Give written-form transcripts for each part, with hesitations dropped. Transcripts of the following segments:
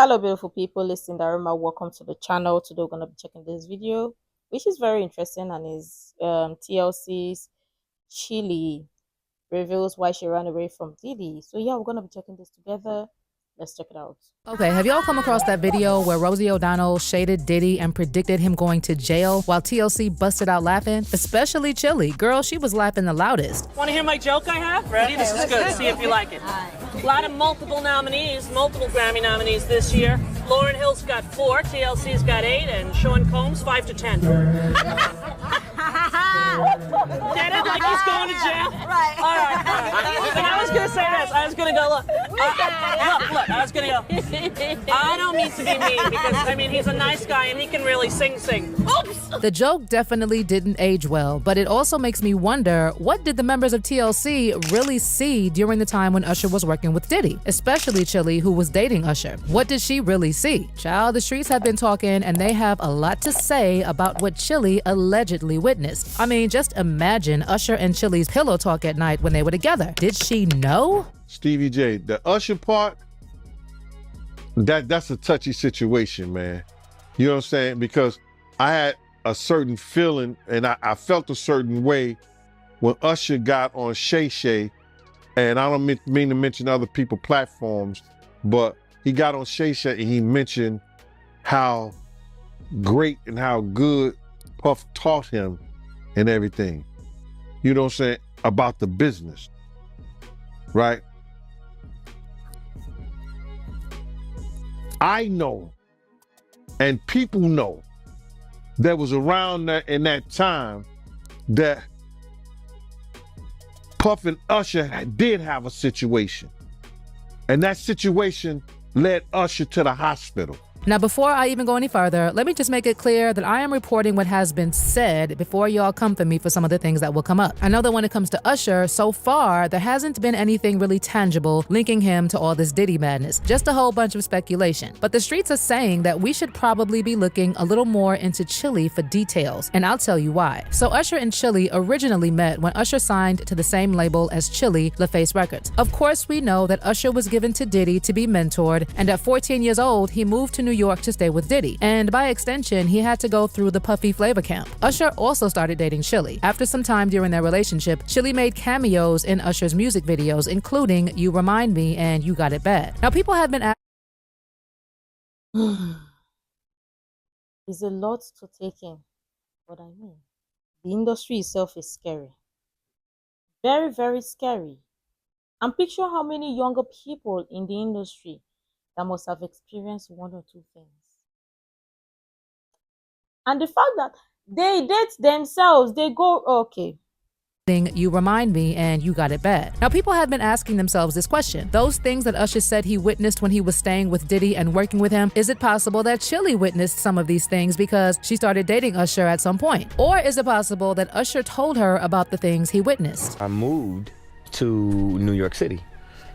Hello beautiful people, it's Sinderfam. Welcome to the channel. Today we're going to be checking this video, which is very interesting, and is TLC's Chilli reveals why she ran away from Diddy. So yeah, we're going to be checking this together. Let's check it out. Okay, have y'all come across that video where Rosie O'Donnell shaded Diddy and predicted him going to jail while TLC busted out laughing? Especially Chilli. Girl, she was laughing the loudest. Want to hear my joke I have? Ready? This is good. See if you like it. A lot of multiple nominees, multiple Grammy nominees this year. Lauryn Hill's got 4, TLC's got 8, and Sean Combs 5 to 10. Get it? Like he's going to jail? Right. All right. And I was going to say this. I was going to go, look. Look. I was going to go. I don't mean to be mean because, I mean, he's a nice guy and he can really sing. Oops. The joke definitely didn't age well, but it also makes me wonder, what did the members of TLC really see during the time when Usher was working with Diddy? Especially Chilli, who was dating Usher. What did she really see? Child, the streets have been talking and they have a lot to say about what Chilli allegedly witnessed. I mean, just imagine Usher and Chilli's pillow talk at night when they were together. Did she know? Stevie J, the Usher part, that's a touchy situation, man. You know what I'm saying? Because I had a certain feeling and I felt a certain way when Usher got on Shay Shay, and I don't mean to mention other people's platforms, but he got on Shay Shay and he mentioned how great and how good Puff taught him and everything. You know what I'm saying? About the business, right? I know, and people know, that was around that in that time that Puff and Usher did have a situation. And that situation led Usher to the hospital. Now, before I even go any further, let me just make it clear that I am reporting what has been said before y'all come for me for some of the things that will come up. I know that when it comes to Usher, so far, there hasn't been anything really tangible linking him to all this Diddy madness, just a whole bunch of speculation. But the streets are saying that we should probably be looking a little more into Chilli for details, and I'll tell you why. So Usher and Chilli originally met when Usher signed to the same label as Chilli, LaFace Records. Of course, we know that Usher was given to Diddy to be mentored, and at 14 years old, he moved to New York to stay with Diddy, and by extension, he had to go through the Puffy flavor camp. Usher also started dating Chilli. After some time during their relationship, Chilli made cameos in Usher's music videos, including You Remind Me and You Got It Bad. Now, people have been asking. There's a lot to take in, but I mean, the industry itself is scary. Very, very scary. And picture how many younger people in the industry that must have experienced one or two things. And the fact that they date themselves, they go, okay. You Remind Me and You Got It Bad. Now, people have been asking themselves this question. Those things that Usher said he witnessed when he was staying with Diddy and working with him, is it possible that Chilli witnessed some of these things because she started dating Usher at some point? Or is it possible that Usher told her about the things he witnessed? I moved to New York City,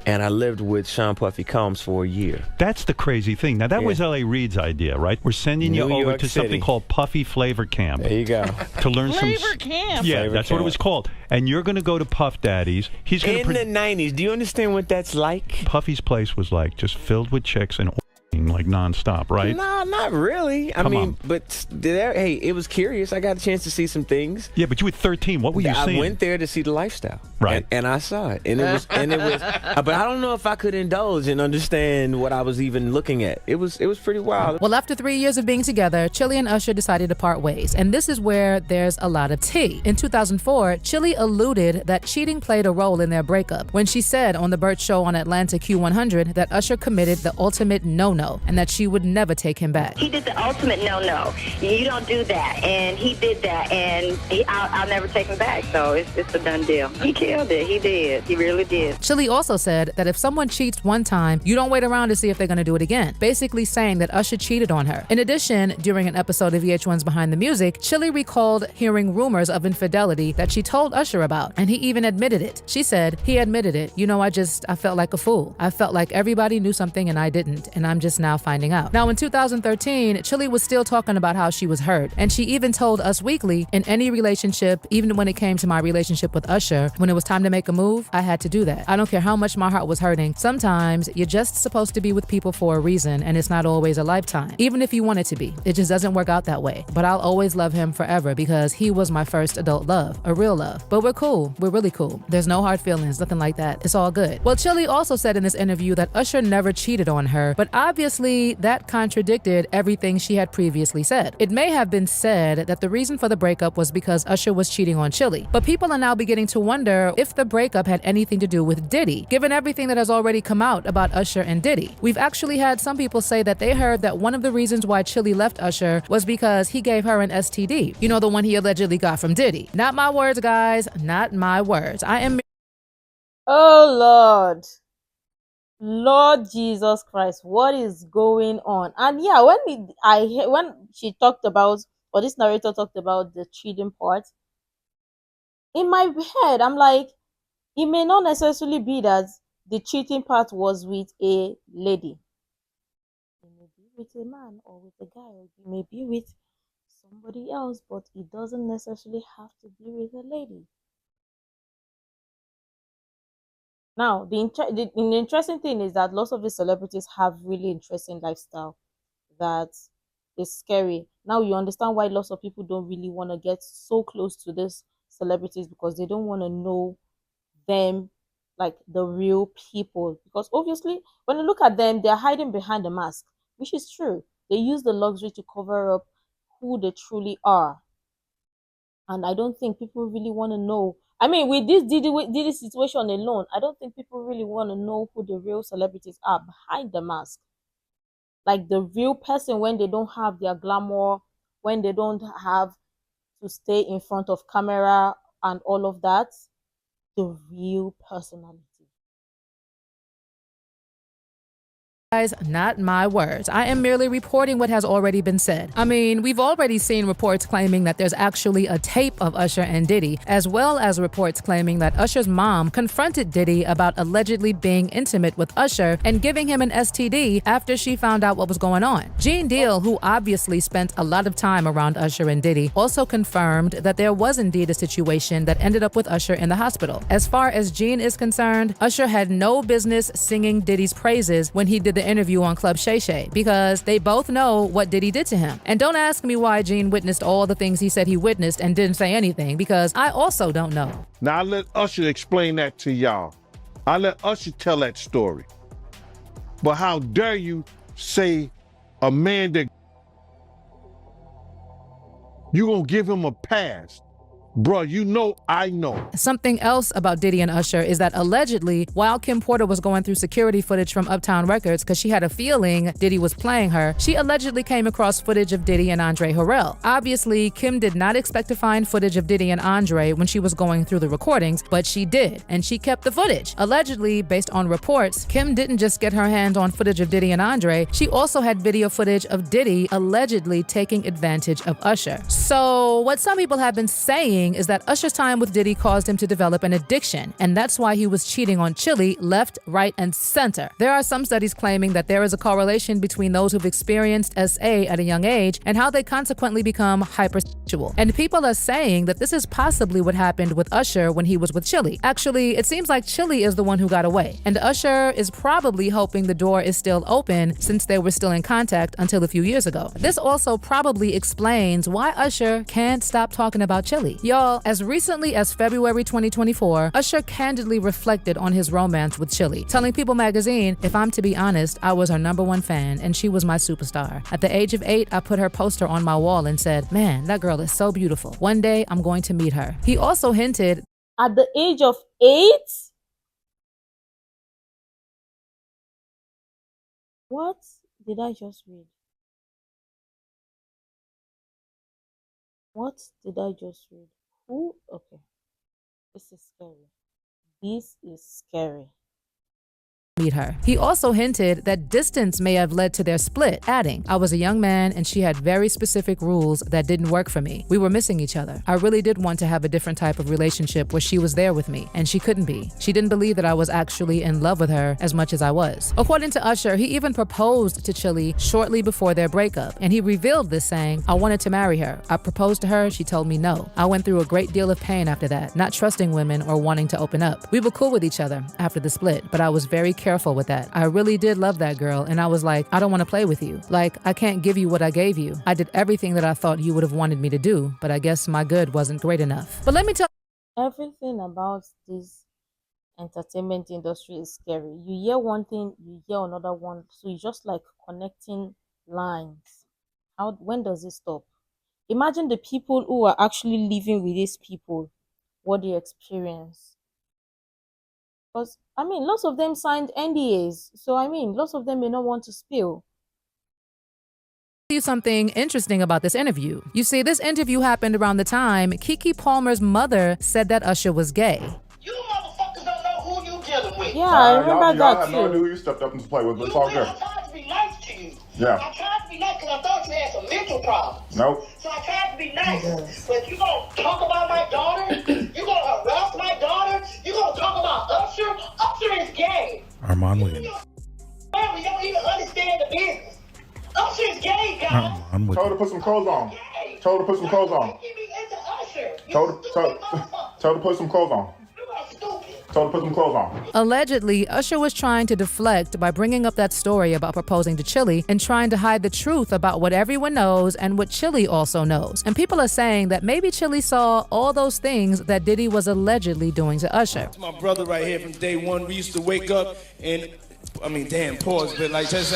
and I lived with Sean Puffy Combs for a year. That's the crazy thing. Now, that was L.A. Reid's idea, right? We're sending you over to something called Puffy Flavor Camp. There you go. To learn some... Flavor camp. Yeah, Flavor that's what it camp. was called. And you're going to go to Puff Daddy's. He's going In the 90s, do you understand what that's like? Puffy's place was like just filled with chicks and like nonstop, right? No, not really. I Come mean, on. but there, hey, it was curious. I got a chance to see some things. Yeah, but you were 13. What were you I seeing? went there to see the lifestyle, Right. And I saw it, and it was, but I don't know if I could indulge and understand what I was even looking at. It was pretty wild. Well, after 3 years of being together, Chilli and Usher decided to part ways, and this is where there's a lot of tea. In 2004, Chilli alluded that cheating played a role in their breakup when she said on the Burt Show on Atlanta Q100 that Usher committed the ultimate no-no and that she would never take him back. He did the ultimate no-no. You don't do that, and he did that, and I'll never take him back. So it's a done deal. He killed it. He did. He really did. Chilli also said that if someone cheats one time, you don't wait around to see if they're going to do it again, basically saying that Usher cheated on her. In addition, during an episode of VH1's Behind the Music, Chilli recalled hearing rumors of infidelity that she told Usher about, and he even admitted it. She said, he admitted it. You know, I felt like a fool. I felt like everybody knew something and I didn't, and I'm just now now finding out. Now, in 2013, Chilli was still talking about how she was hurt, and she even told Us Weekly, in any relationship, even when it came to my relationship with Usher, when it was time to make a move, I had to do that. I don't care how much my heart was hurting. Sometimes you're just supposed to be with people for a reason, and it's not always a lifetime. Even if you want it to be, it just doesn't work out that way. But I'll always love him forever because he was my first adult love, a real love. But we're cool. We're really cool. There's no hard feelings, nothing like that. It's all good. Well, Chilli also said in this interview that Usher never cheated on her, but obviously that contradicted everything she had previously said. It may have been said that the reason for the breakup was because Usher was cheating on Chilli, but people are now beginning to wonder if the breakup had anything to do with Diddy, given everything that has already come out about Usher and Diddy. We've actually had some people say that they heard that one of the reasons why Chilli left Usher was because he gave her an STD. You know, the one he allegedly got from Diddy. Not my words, guys. Not my words. Oh Lord. Lord Jesus Christ, what is going on? And yeah, when she talked about, or this narrator talked about the cheating part, in my head, I'm like, it may not necessarily be that the cheating part was with a lady. It may be with a man or with a guy, or it may be with somebody else, but it doesn't necessarily have to be with a lady. Now, the interesting thing is that lots of the celebrities have really interesting lifestyle that is scary. Now you understand why lots of people don't really want to get so close to these celebrities, because they don't want to know them, like the real people. Because obviously, when you look at them, they're hiding behind the mask, which is true. They use the luxury to cover up who they truly are. And I don't think people really want to know. I mean, with this Diddy situation alone, I don't think people really want to know who the real celebrities are behind the mask. Like the real person, when they don't have their glamour, when they don't have to stay in front of camera and all of that, the real personality. Guys, not my words. I am merely reporting what has already been said. I mean, we've already seen reports claiming that there's actually a tape of Usher and Diddy, as well as reports claiming that Usher's mom confronted Diddy about allegedly being intimate with Usher and giving him an STD after she found out what was going on. Gene Deal, who obviously spent a lot of time around Usher and Diddy, also confirmed that there was indeed a situation that ended up with Usher in the hospital. As far as Gene is concerned, Usher had no business singing Diddy's praises when he did the interview on Club Shay Shay, because they both know what Diddy did to him. And don't ask me why Gene witnessed all the things he said he witnessed and didn't say anything, because I also don't know. Now I let Usher explain that to y'all. I let Usher tell that story. But how dare you say a man that you gonna give him a pass? Bro, you know I know. Something else about Diddy and Usher is that allegedly, while Kim Porter was going through security footage from Uptown Records because she had a feeling Diddy was playing her, she allegedly came across footage of Diddy and Andre Harrell. Obviously, Kim did not expect to find footage of Diddy and Andre when she was going through the recordings, but she did, and she kept the footage. Allegedly, based on reports, Kim didn't just get her hands on footage of Diddy and Andre, she also had video footage of Diddy allegedly taking advantage of Usher. So, what some people have been saying is that Usher's time with Diddy caused him to develop an addiction, and that's why he was cheating on Chilli left, right, and center. There are some studies claiming that there is a correlation between those who've experienced SA at a young age and how they consequently become hypersexual. And people are saying that this is possibly what happened with Usher when he was with Chilli. Actually, it seems like Chilli is the one who got away, and Usher is probably hoping the door is still open since they were still in contact until a few years ago. This also probably explains why Usher can't stop talking about Chilli. Y'all, as recently as February 2024, Usher candidly reflected on his romance with Chilli, telling People magazine, "If I'm to be honest, I was her #1 fan and she was my superstar. At the age of 8, I put her poster on my wall and said, man, that girl is so beautiful. One day I'm going to meet her." He also hinted, at the age of 8? What did I just read? What did I just read? Who? Okay. This is scary. This is scary. meet her. He also hinted that distance may have led to their split, adding, "I was a young man and she had very specific rules that didn't work for me. We were missing each other. I really did want to have a different type of relationship where she was there with me, and she couldn't be. She didn't believe that I was actually in love with her as much as I was." According to Usher, he even proposed to Chilli shortly before their breakup, and he revealed this saying, "I wanted to marry her. I proposed to her, she told me no. I went through a great deal of pain after that, not trusting women or wanting to open up. We were cool with each other after the split, but I was very careful with that. I really did love that girl, and I was like, I don't want to play with you. Like, I can't give you what I gave you. I did everything that I thought you would have wanted me to do, but I guess my good wasn't great enough." But let me tell Everything about this entertainment industry is scary. You hear one thing, you hear another one, so it's just like connecting lines. When does it stop? Imagine the people who are actually living with these people, what they experience. Because, I mean, lots of them signed NDAs. So, I mean, lots of them may not want to spill. you something interesting about this interview. You see, this interview happened around the time Keke Palmer's mother said that Usher was gay. You motherfuckers don't know who you dealing with. Yeah, I remember that have no idea who you stepped up and played with, but it's all good. I tried to be nice to you. Yeah. I tried to be nice because I thought you had some mental problems. Nope. So I tried to be nice. But you gonna talk about my daughter? You gonna harass my daughter? You gonna talk about Usher? Usher is gay. Armand Williams. Family don't even understand the business. Usher is gay, guys. Told her to put some clothes on. Told her to put some clothes on. Told her to put some clothes on. Told her to put some clothes on. Allegedly, Usher was trying to deflect by bringing up that story about proposing to Chilli and trying to hide the truth about what everyone knows and what Chilli also knows. And people are saying that maybe Chilli saw all those things that Diddy was allegedly doing to Usher. My brother right here from day one, we used to wake up and, damn, pause, but like just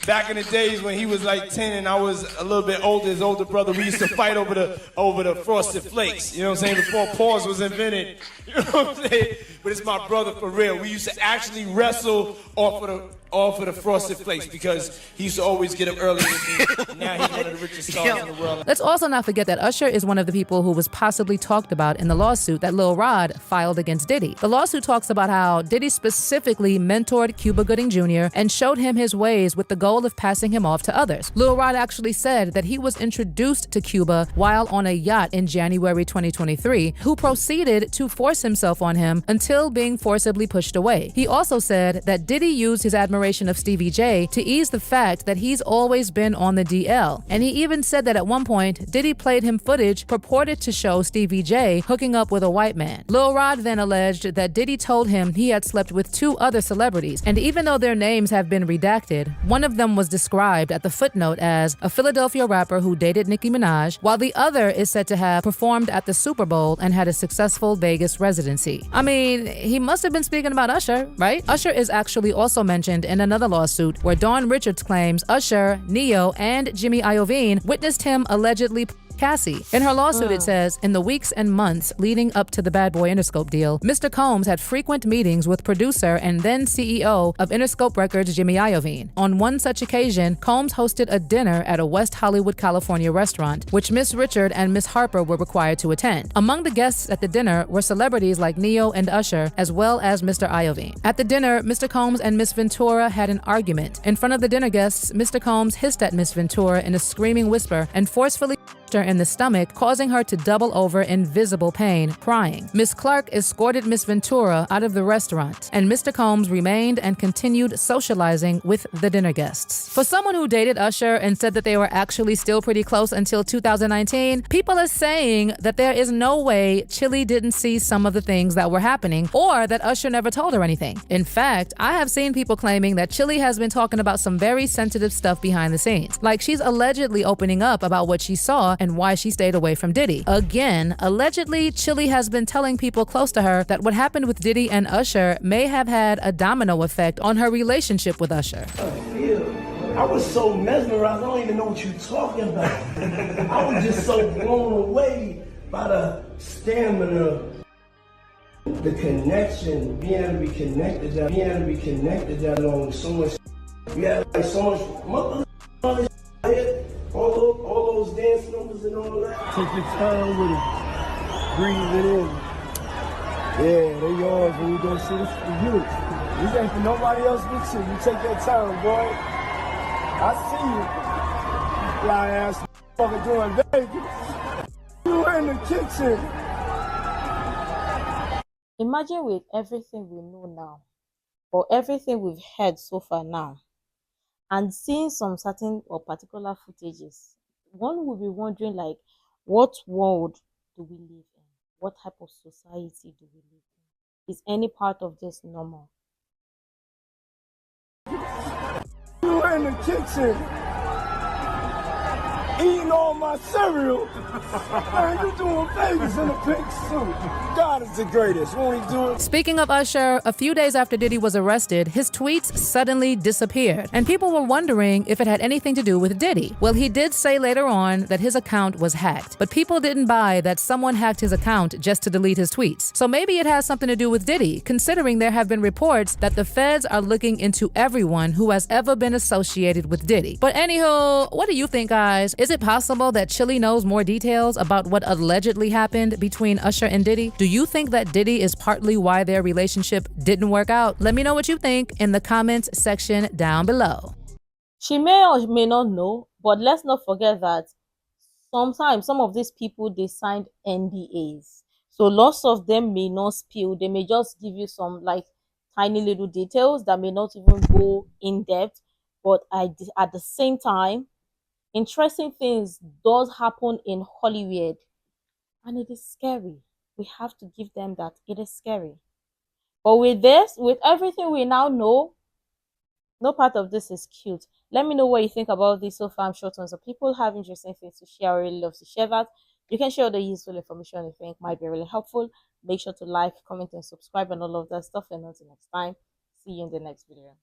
back in the days when he was like 10 and I was a little bit older, his older brother, we used to fight over the Frosted Flakes. You know what I'm saying? Before pause was invented. You know what I'm saying? But it's my brother for real. We used to actually wrestle off of the Frosted Flakes because he used to always get up early with me. Now he's one of the richest stars in the world. Let's also not forget that Usher is one of the people who was possibly talked about in the lawsuit that Lil Rod filed against Diddy. The lawsuit talks about how Diddy specifically mentored Cuba Gooding Jr. and showed him his ways with the goal of passing him off to others. Lil Rod actually said that he was introduced to Cuba while on a yacht in January 2023, who proceeded to force himself on him until being forcibly pushed away. He also said that Diddy used his admiration of Stevie J to ease the fact that he's always been on the DL. And he even said that at one point, Diddy played him footage purported to show Stevie J hooking up with a white man. Lil Rod then alleged that Diddy told him he had slept with 2 other celebrities, and even though their names have been redacted, one of them was described at the footnote as a Philadelphia rapper who dated Nicki Minaj, while the other is said to have performed at the Super Bowl and had a successful Vegas residency. I mean, he must have been speaking about Usher, right? Usher is actually also mentioned in another lawsuit where Dawn Richards claims Usher, Neo, and Jimmy Iovine witnessed him allegedly Cassie. In her lawsuit, it says, in the weeks and months leading up to the Bad Boy Interscope deal, Mr. Combs had frequent meetings with producer and then CEO of Interscope Records, Jimmy Iovine. On one such occasion, Combs hosted a dinner at a West Hollywood, California restaurant, which Miss Richard and Miss Harper were required to attend. Among the guests at the dinner were celebrities like Neo and Usher, as well as Mr. Iovine. At the dinner, Mr. Combs and Miss Ventura had an argument. In front of the dinner guests, Mr. Combs hissed at Miss Ventura in a screaming whisper and forcefully her in the stomach, causing her to double over in visible pain, crying. Miss Clark escorted Miss Ventura out of the restaurant, and Mr. Combs remained and continued socializing with the dinner guests. For someone who dated Usher and said that they were actually still pretty close until 2019, people are saying that there is no way Chilli didn't see some of the things that were happening, or that Usher never told her anything. In fact, I have seen people claiming that Chilli has been talking about some very sensitive stuff behind the scenes, like she's allegedly opening up about what she saw and why she stayed away from Diddy. Again, allegedly, Chilli has been telling people close to her that what happened with Diddy and Usher may have had a domino effect on her relationship with Usher. I was so mesmerized, I don't even know what you're talking about. I was just so blown away by the stamina, the connection, being able to be connected, that on so much. We had like so much mother. All those dance numbers and all that. Take your time with it. Breathe it in. Yeah, they yours when you go see this for you. You ain't for nobody else but you. You take your time, boy. I see you. Fly ass motherfucker doing Vegas. You in the kitchen. Imagine with everything we know now, or everything we've heard so far now, and seeing some certain or particular footages, one will be wondering, like, what world do we live in? What type of society do we live in? Is any part of this normal? You in the kitchen eating all my cereal. Man, you doing Vegas in a pink suit. God is the greatest. Won't he do it? Speaking of Usher, a few days after Diddy was arrested, his tweets suddenly disappeared, and people were wondering if it had anything to do with Diddy. Well, he did say later on that his account was hacked, but people didn't buy that someone hacked his account just to delete his tweets. So maybe it has something to do with Diddy, considering there have been reports that the feds are looking into everyone who has ever been associated with Diddy. But anywho, what do you think, guys? Is it possible that Chilli knows more details about what allegedly happened between Usher and Diddy? Do you think that Diddy is partly why their relationship didn't work out? Let me know what you think in the comments section down below. She may or may not know, but let's not forget that sometimes some of these people, they signed NDAs. So lots of them may not spill. They may just give you some like tiny little details that may not even go in depth. But at the same time, interesting things does happen in Hollywood, and it is scary. We have to give them that. It is scary. But with this, with everything we now know, no part of this is cute. Let me know what you think about this so far. I'm sure tons of people have interesting things to share. I really love to share that. You can share the useful information you think might be really helpful. Make sure to like, comment, and subscribe and all of that stuff. And until next time, see you in the next video.